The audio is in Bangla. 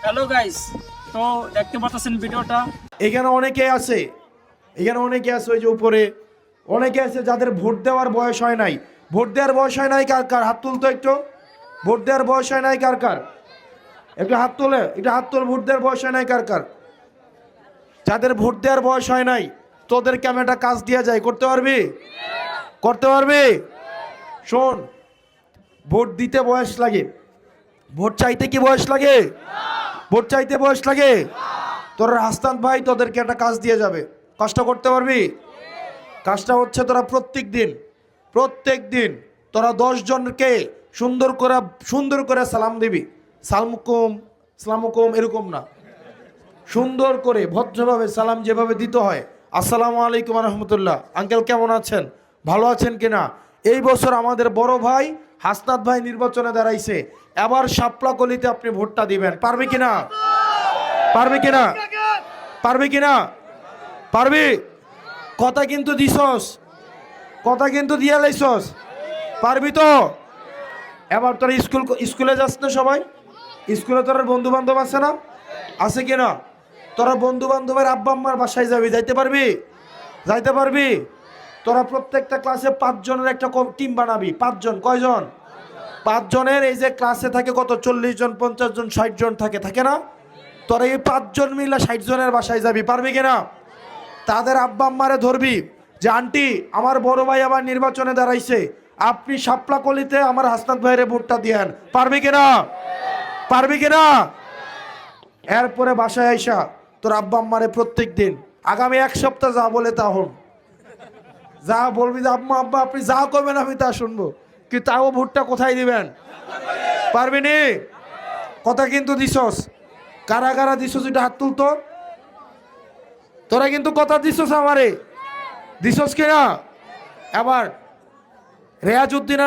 হ্যালো গাইস, তো দেখতে পাচ্ছেন ভিডিওটা। এখানে অনেকে আছে, ওই যে উপরে অনেকে আছে যাদের ভোট দেওয়ার বয়স হয় নাই। ভোট দেওয়ার বয়স হয় নাই কার কার? হাত তুলতো একটু। ভোট দেওয়ার বয়স হয় নাই কার কার? একটু হাত তোলে, ভোট দেওয়ার বয়স হয় নাই কার কার? যাদের ভোট দেওয়ার বয়স হয় নাই তোদেরকে আমি একটা কাজ দিয়ে যাই, করতে পারবি? করতে পারবি? শোন, ভোট দিতে বয়স লাগে, ভোট চাইতে কি বয়স লাগে? ভোট চাইতে বয়স লাগে। তোর হাসনাত ভাই তোদেরকে একটা কাজ দিয়ে যাবে, কাজটা করতে পারবি? কাজটা হচ্ছে তোরা প্রত্যেক দিন তোরা 10 জনকে সুন্দর করে সালাম দিবি। সালামুকুম এরকম না, সুন্দর করে ভদ্রভাবে সালাম যেভাবে দিতে হয়। আসসালামু আলাইকুম রহমতুল্লাহ, আঙ্কেল কেমন আছেন, ভালো আছেন কিনা? এই বছর আমাদের বড় ভাই হাসনাত ভাই নির্বাচনে দাঁড়াইছে, এবার শাপলাকলিতে আপনি ভোটটা দিবেন। পারবি কিনা? পারবি কিনা? পারবি কিনা? পারবি? কথা কিন্তু দিছস, কথা কিন্তু দিয়া লাইছস, পারবি তো? এবার তোর স্কুলে যাস না সবাই? স্কুলে তোর বন্ধু বান্ধব আছে না? আছে কিনা? তোরা বন্ধু বান্ধবের আব্বা আম্মার বাসায় যাবি, যাইতে পারবি? যাইতে পারবি? তোরা প্রত্যেকটা ক্লাসে 5 জনের একটা টিম বানাবি। 5 জন, কয়জন? 5 জনের। এই যে ক্লাসে থাকে কত, 40 জন, 50 জন, 60 জন থাকে না? তোরা এই 5 জন মিলে 60 জনের বাসায় যাবি, পারবি কিনা? তাদের আব্বা আম্মারে ধরবি যে আন্টি আমার বড় ভাই আবার নির্বাচনে দাঁড়াইছে, আপনি শাপলাকলিতে আমার হাসনাত ভাইয়ের ভোটটা দিয়েন। পারবি কিনা? পারবি কিনা? এরপরে বাসায় আইসা তোর আব্বা আম্মারে প্রত্যেক দিন আগামী 1 সপ্তাহ যা বলে তা হন, যা বলবি যে আম্মা আব্বা আপনি যা করবেন আমি তা শুনবো, কিন্তু তাও ভোটটা কোথায় দিবেন? পারবি নি? কথা কিন্তু দিছস। কারা কারা দিছস এটা হাত তুলতো। তোরা কিন্তু কথা দিছস আমারে, দিছস কিনা? এবার রেয়াজউদ্দিন